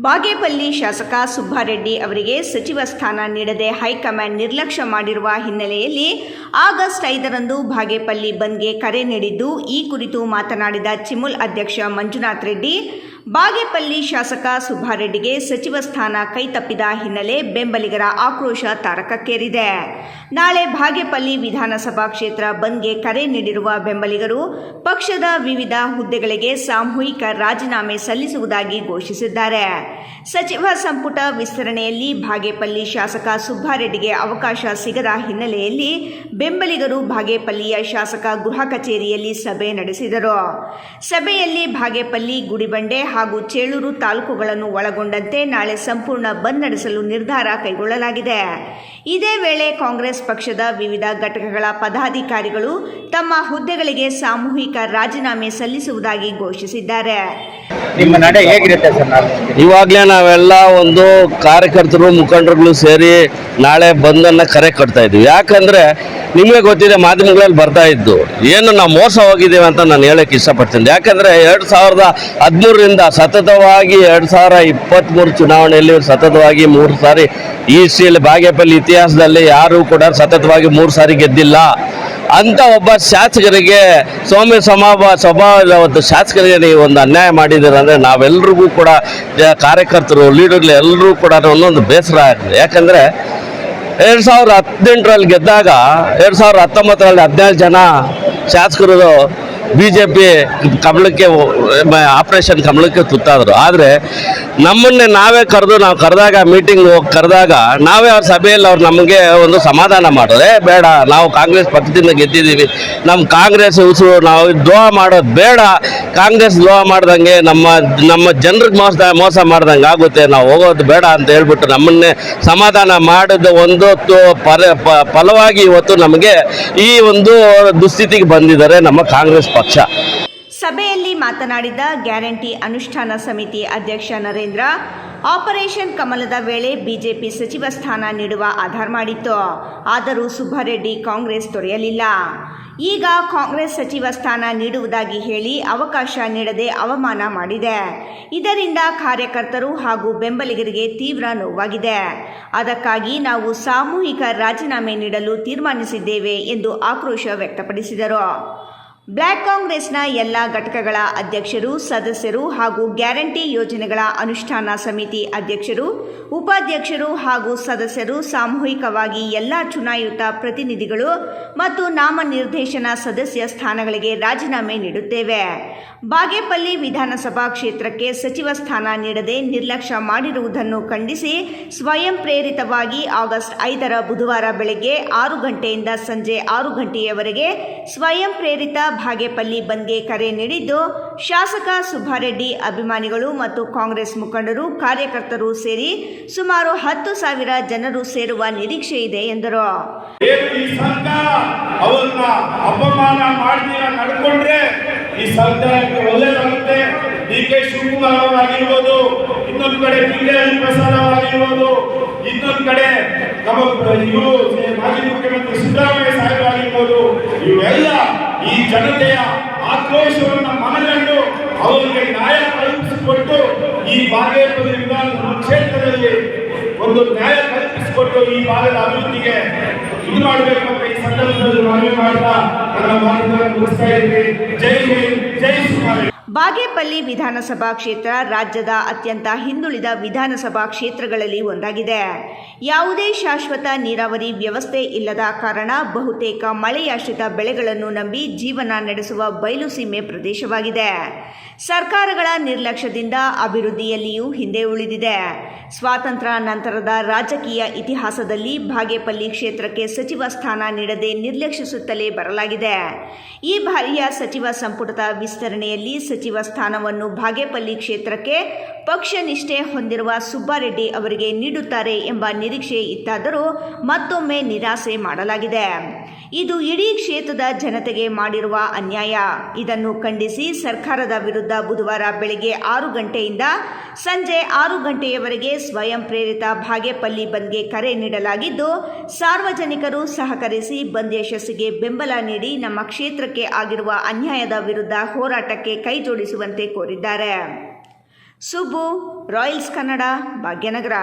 ಬಾಗೇಪಲ್ಲಿ ಶಾಸಕ ಸುಬ್ಬಾರೆಡ್ಡಿ ಅವರಿಗೆ ಸಚಿವ ಸ್ಥಾನ ನೀಡದೆ ಹೈಕಮಾಂಡ್ ನಿರ್ಲಕ್ಷ್ಯ ಮಾಡಿರುವ ಹಿನ್ನೆಲೆಯಲ್ಲಿ ಆಗಸ್ಟ್ 5ರಂದು ಬಾಗೇಪಲ್ಲಿ ಬಂದ್ಗೆ ಕರೆ ನೀಡಿದ್ದು, ಈ ಕುರಿತು ಮಾತನಾಡಿದ ಚಿಮುಲ್ ಅಧ್ಯಕ್ಷ ಮಂಜುನಾಥ್ ರೆಡ್ಡಿ, ಬಾಗೇಪಲ್ಲಿ ಶಾಸಕ ಸುಬ್ಬಾರೆಡ್ಡಿಗೆ ಸಚಿವ ಸ್ಥಾನ ಕೈತಪ್ಪಿದ ಹಿನ್ನೆಲೆ ಬೆಂಬಲಿಗರ ಆಕ್ರೋಶ ತಾರಕಕ್ಕೇರಿದೆ. ನಾಳೆ ಬಾಗೇಪಲ್ಲಿ ವಿಧಾನಸಭಾ ಕ್ಷೇತ್ರ ಬಂದ್ಗೆ ಕರೆ ನೀಡಿರುವ ಬೆಂಬಲಿಗರು ಪಕ್ಷದ ವಿವಿಧ ಹುದ್ದೆಗಳಿಗೆ ಸಾಮೂಹಿಕ ರಾಜೀನಾಮೆ ಸಲ್ಲಿಸುವುದಾಗಿ ಘೋಷಿಸಿದ್ದಾರೆ. ಸಚಿವ ಸಂಪುಟ ವಿಸ್ತರಣೆಯಲ್ಲಿ ಬಾಗೇಪಲ್ಲಿ ಶಾಸಕ ಸುಬ್ಬಾರೆಡ್ಡಿಗೆ ಅವಕಾಶ ಸಿಗದ ಹಿನ್ನೆಲೆಯಲ್ಲಿ ಬೆಂಬಲಿಗರು ಬಾಗೇಪಲ್ಲಿಯ ಶಾಸಕ ಗೃಹ ಕಚೇರಿಯಲ್ಲಿ ಸಭೆ ನಡೆಸಿದರು. ಸಭೆಯಲ್ಲಿ ಬಾಗೇಪಲ್ಲಿ, ಗುಡಿಬಂಡೆ ಹಾಗೂ ಚೇಳೂರು ತಾಲೂಕುಗಳನ್ನು ಒಳಗೊಂಡಂತೆ ನಾಳೆ ಸಂಪೂರ್ಣ ಬಂದ್ ನಡೆಸಲು ನಿರ್ಧಾರ ಕೈಗೊಳ್ಳಲಾಗಿದೆ. ಇದೇ ವೇಳೆ ಕಾಂಗ್ರೆಸ್ ಪಕ್ಷದ ವಿವಿಧ ಘಟಕಗಳ ಪದಾಧಿಕಾರಿಗಳು ತಮ್ಮ ಹುದ್ದೆಗಳಿಗೆ ಸಾಮೂಹಿಕ ರಾಜೀನಾಮೆ ಸಲ್ಲಿಸುವುದಾಗಿ ಘೋಷಿಸಿದ್ದಾರೆ. ನಿಮ್ಮ ನಡೆ ಹೇಗಿರುತ್ತೆ ಸರ್? ಇವಾಗಲೇ ನಾವೆಲ್ಲ ಒಂದು ಕಾರ್ಯಕರ್ತರು ಮುಖಂಡರುಗಳು ಸೇರಿ ನಾಳೆ ಬಂದನ್ನು ಕರೆ ಕೊಡ್ತಾ ಇದ್ವಿ. ಯಾಕಂದರೆ ನಿಮಗೆ ಗೊತ್ತಿದೆ, ಮಾಧ್ಯಮಗಳಲ್ಲಿ ಬರ್ತಾ ಇದ್ದು ಏನು ನಾವು ಮೋಸ ಹೋಗಿದ್ದೇವೆ ಅಂತ ನಾನು ಹೇಳೋಕ್ಕೆ ಇಷ್ಟಪಡ್ತೀನಿ. ಯಾಕಂದರೆ 2013ರಿಂದ ಸತತವಾಗಿ 2023 ಚುನಾವಣೆಯಲ್ಲಿ ಸತತವಾಗಿ 3 ಸಾರಿ ಈ ಬಾಗೇಪಲ್ಲಿ ಇತಿಹಾಸದಲ್ಲಿ ಯಾರೂ ಕೂಡ ಸತತವಾಗಿ 3 ಸಾರಿ ಗೆದ್ದಿಲ್ಲ ಅಂತ ಒಬ್ಬ ಶಾಸಕರಿಗೆ ಸ್ವಭಾವದ ಒಂದು ಶಾಸಕರಿಗೆ ನೀವು ಒಂದು ಅನ್ಯಾಯ ಮಾಡಿದ್ದೀರ ಅಂದರೆ ನಾವೆಲ್ಲರಿಗೂ ಕೂಡ ಕಾರ್ಯಕರ್ತರು, ಲೀಡರ್ಗಳು ಎಲ್ಲರೂ ಕೂಡ ಒಂದೊಂದು ಬೇಸರ ಆಗ್ತದೆ. ಯಾಕಂದರೆ 2018ರಲ್ಲಿ ಗೆದ್ದಾಗ 2019ರಲ್ಲಿ 17 ಜನ ಶಾಸಕರು BJP ಕಮಲಕ್ಕೆ ಆಪರೇಷನ್ ಕಮಲಕ್ಕೆ ತುತ್ತಾದರು. ಆದರೆ ನಮ್ಮನ್ನೇ ನಾವೇ ನಾವು ಕರೆದಾಗ ಮೀಟಿಂಗ್ ಕರೆದಾಗ ನಾವೇ ಅವ್ರ ಸಭೆಯಲ್ಲಿ ಅವ್ರು ನಮಗೆ ಒಂದು ಸಮಾಧಾನ ಮಾಡೋದೇ ಬೇಡ, ನಾವು ಕಾಂಗ್ರೆಸ್ ಪಕ್ಷದಿಂದ ಗೆದ್ದಿದ್ದೀವಿ, ನಮ್ಮ ಕಾಂಗ್ರೆಸ್ ಉಸಿರು, ನಾವು ದ್ರೋಹ ಮಾಡೋದು ಬೇಡ, ಕಾಂಗ್ರೆಸ್ ದ್ರೋಹ ಮಾಡ್ದಂಗೆ ನಮ್ಮ ಜನರಿಗೆ ಮೋಸ ಮಾಡ್ದಂಗೆ ಆಗುತ್ತೆ, ನಾವು ಹೋಗೋದು ಬೇಡ ಅಂತ ಹೇಳ್ಬಿಟ್ಟು ನಮ್ಮನ್ನೇ ಸಮಾಧಾನ ಮಾಡಿದ ಒಂದು ಫಲವಾಗಿ ಇವತ್ತು ನಮಗೆ ಈ ಒಂದು ದುಸ್ಥಿತಿಗೆ ಬಂದಿದ್ದಾರೆ ನಮ್ಮ ಕಾಂಗ್ರೆಸ್ ಪಕ್ಷ. ಸಭೆಯಲ್ಲಿ ಮಾತನಾಡಿದ ಗ್ಯಾರಂಟಿ ಅನುಷ್ಠಾನ ಸಮಿತಿ ಅಧ್ಯಕ್ಷ ನರೇಂದ್ರ, ಆಪರೇಷನ್ ಕಮಲದ ವೇಳೆ ಬಿಜೆಪಿ ಸಚಿವ ಸ್ಥಾನ ನೀಡುವ ಆಧಾರ ಮಾಡಿತ್ತು. ಆದರೂ ಸುಬ್ಬಾರೆಡ್ಡಿ ಕಾಂಗ್ರೆಸ್ ತೊರೆಯಲಿಲ್ಲ. ಈಗ ಕಾಂಗ್ರೆಸ್ ಸಚಿವ ಸ್ಥಾನ ನೀಡುವುದಾಗಿ ಹೇಳಿ ಅವಕಾಶ ನೀಡದೆ ಅವಮಾನ ಮಾಡಿದೆ. ಇದರಿಂದ ಕಾರ್ಯಕರ್ತರು ಹಾಗೂ ಬೆಂಬಲಿಗರಿಗೆ ತೀವ್ರ ನೋವಾಗಿದೆ. ಅದಕ್ಕಾಗಿ ನಾವು ಸಾಮೂಹಿಕ ರಾಜೀನಾಮೆ ನೀಡಲು ತೀರ್ಮಾನಿಸಿದ್ದೇವೆ ಎಂದು ಆಕ್ರೋಶ ವ್ಯಕ್ತಪಡಿಸಿದರು. ಬ್ಲಾಕ್ ಕಾಂಗ್ರೆಸ್ನ ಎಲ್ಲ ಘಟಕಗಳ ಅಧ್ಯಕ್ಷರು, ಸದಸ್ಯರು ಹಾಗೂ ಗ್ಯಾರಂಟಿ ಯೋಜನೆಗಳ ಅನುಷ್ಠಾನ ಸಮಿತಿ ಅಧ್ಯಕ್ಷರು, ಉಪಾಧ್ಯಕ್ಷರು ಹಾಗೂ ಸದಸ್ಯರು ಸಾಮೂಹಿಕವಾಗಿ ಎಲ್ಲ ಚುನಾಯಿತ ಪ್ರತಿನಿಧಿಗಳು ಮತ್ತು ನಾಮನಿರ್ದೇಶನ ಸದಸ್ಯ ಸ್ಥಾನಗಳಿಗೆ ರಾಜೀನಾಮೆ ನೀಡುತ್ತೇವೆ. ಬಾಗೇಪಲ್ಲಿ ವಿಧಾನಸಭಾ ಕ್ಷೇತ್ರಕ್ಕೆ ಸಚಿವ ಸ್ಥಾನ ನೀಡದೆ ನಿರ್ಲಕ್ಷ್ಯ ಮಾಡಿರುವುದನ್ನು ಖಂಡಿಸಿ ಸ್ವಯಂ ಪ್ರೇರಿತವಾಗಿ ಆಗಸ್ಟ್ 5ರ ಬುಧವಾರ ಬೆಳಗ್ಗೆ 6 ಗಂಟೆಯಿಂದ ಸಂಜೆ 6 ಗಂಟೆಯವರೆಗೆ ಸ್ವಯಂ ಪ್ರೇರಿತ ಬಾಗೇಪಲ್ಲಿ ಬಂದ್ಗೆ ಕರೆ ನೀಡಿದ್ದು, ಶಾಸಕ ಸುಬ್ಬಾರೆಡ್ಡಿ ಅಭಿಮಾನಿಗಳು ಮತ್ತು ಕಾಂಗ್ರೆಸ್ ಮುಖಂಡರು, ಕಾರ್ಯಕರ್ತರು ಸೇರಿ ಸುಮಾರು 10,000 ಜನರು ಸೇರುವ ನಿರೀಕ್ಷೆ ಇದೆ ಎಂದರು. ಈ ಸರ್ಕಾರ ಅವರನ್ನ ಅಪಮಾನ ಮಾಡಿಕೊಂಡ್ರೆ ಈ ಸರ್ಕಾರಕ್ಕೆ ಒಳ್ಳೆಯದಾಗುತ್ತೆ. DK ಶಿವಕುಮಾರ್ ಅವರಾಗಿರ್ಬೋದು, ಇನ್ನೊಂದು ಕಡೆ PK ಪ್ರಸಾದ್ ಅವರಾಗಿರ್ಬೋದು, ಇನ್ನೊಂದು ಕಡೆ ಇವರು ಮಾಜಿ ಮುಖ್ಯಮಂತ್ರಿ ಸಿದ್ದರಾಮಯ್ಯ ಸಾಹೇಬರಾಗಿರ್ಬೋದು, ಇವೆಲ್ಲ ಈ ಜನತೆಯ ಆಕ್ರೋಶವನ್ನು ಮನಗಂಡು ಅವರಿಗೆ ನ್ಯಾಯ ಕಲ್ಪಿಸಿಕೊಟ್ಟು ಈ ಬಾಗೇಪಲ್ಲಿ ವಿಧಾನಸಭಾ ಕ್ಷೇತ್ರದಲ್ಲಿ ಒಂದು ನ್ಯಾಯ ಕಲ್ಪಿಸಿಕೊಟ್ಟು ಈ ಭಾಗದ ಅಭಿವೃದ್ಧಿಗೆ ಇದು ಮಾಡಬೇಕು ಅಂತ ಈ ಸಂದರ್ಭದಲ್ಲಿ ಮನವಿ ಮಾಡ್ತಾ ನನ್ನ ಮಾತುಗಳನ್ನು ಮುಗಿಸ್ತಾ ಇದ್ದೀನಿ. ಜೈ ಹಿಂದ್, ಜೈ ಸುಮಾರಿ. ಬಾಗೇಪಲ್ಲಿ ವಿಧಾನಸಭಾ ಕ್ಷೇತ್ರ ರಾಜ್ಯದ ಅತ್ಯಂತ ಹಿಂದುಳಿದ ವಿಧಾನಸಭಾ ಕ್ಷೇತ್ರಗಳಲ್ಲಿ ಒಂದಾಗಿದೆ. ಯಾವುದೇ ಶಾಶ್ವತ ನೀರಾವರಿ ವ್ಯವಸ್ಥೆ ಇಲ್ಲದ ಕಾರಣ ಬಹುತೇಕ ಮಳೆಯಾಶ್ರಿತ ಬೆಳೆಗಳನ್ನು ನಂಬಿ ಜೀವನ ನಡೆಸುವ ಬಯಲು ಸೀಮೆ ಪ್ರದೇಶವಾಗಿದೆ. ಸರ್ಕಾರಗಳ ನಿರ್ಲಕ್ಷ್ಯದಿಂದ ಅಭಿವೃದ್ಧಿಯಲ್ಲಿಯೂ ಹಿಂದೆ ಉಳಿದಿದೆ. ಸ್ವಾತಂತ್ರ್ಯ ನಂತರದ ರಾಜಕೀಯ ಇತಿಹಾಸದಲ್ಲಿ ಬಾಗೇಪಲ್ಲಿ ಕ್ಷೇತ್ರಕ್ಕೆ ಸಚಿವ ಸ್ಥಾನ ನೀಡದೆ ನಿರ್ಲಕ್ಷಿಸುತ್ತಲೇ ಬರಲಾಗಿದೆ. ಈ ಬಾರಿಯ ಸಚಿವ ಸಂಪುಟದ ವಿಸ್ತರಣೆಯಲ್ಲಿ ಸಚಿವ ಸ್ಥಾನವನ್ನು ಬಾಗೇಪಲ್ಲಿ ಕ್ಷೇತ್ರಕ್ಕೆ ಪಕ್ಷ ನಿಷ್ಠೆ ಹೊಂದಿರುವ ಸುಬ್ಬಾರೆಡ್ಡಿ ಅವರಿಗೆ ನೀಡುತ್ತಾರೆ ಎಂಬ ನಿರೀಕ್ಷೆ ಇತ್ತಾದರೂ ಮತ್ತೊಮ್ಮೆ ನಿರಾಸೆ ಮಾಡಲಾಗಿದೆ. ಇದು ಇಡೀ ಕ್ಷೇತ್ರದ ಜನತೆಗೆ ಮಾಡಿರುವ ಅನ್ಯಾಯ. ಇದನ್ನು ಖಂಡಿಸಿ ಸರ್ಕಾರದ ವಿರುದ್ಧ ಬುಧವಾರ ಬೆಳಗ್ಗೆ 6 ಗಂಟೆಯಿಂದ ಸಂಜೆ 6 ಗಂಟೆಯವರೆಗೆ ಸ್ವಯಂ ಪ್ರೇರಿತ ಬಾಗೇಪಲ್ಲಿ ಬಂದ್ಗೆ ಕರೆ ನೀಡಲಾಗಿದ್ದು, ಸಾರ್ವಜನಿಕರು ಸಹಕರಿಸಿ ಬಂದ್ ಯಶಸ್ಸಿಗೆ ಬೆಂಬಲ ನೀಡಿ ನಮ್ಮ ಕ್ಷೇತ್ರಕ್ಕೆ ಆಗಿರುವ ಅನ್ಯಾಯದ ವಿರುದ್ಧ ಹೋರಾಟಕ್ಕೆ ಕೈಜೋಡಿಸುವಂತೆ ಕೋರಿದ್ದಾರೆ. ಸುಬ್ಬು, ರಾಯಲ್ಸ್ ಕನ್ನಡ, ಭಾಗ್ಯನಗರ.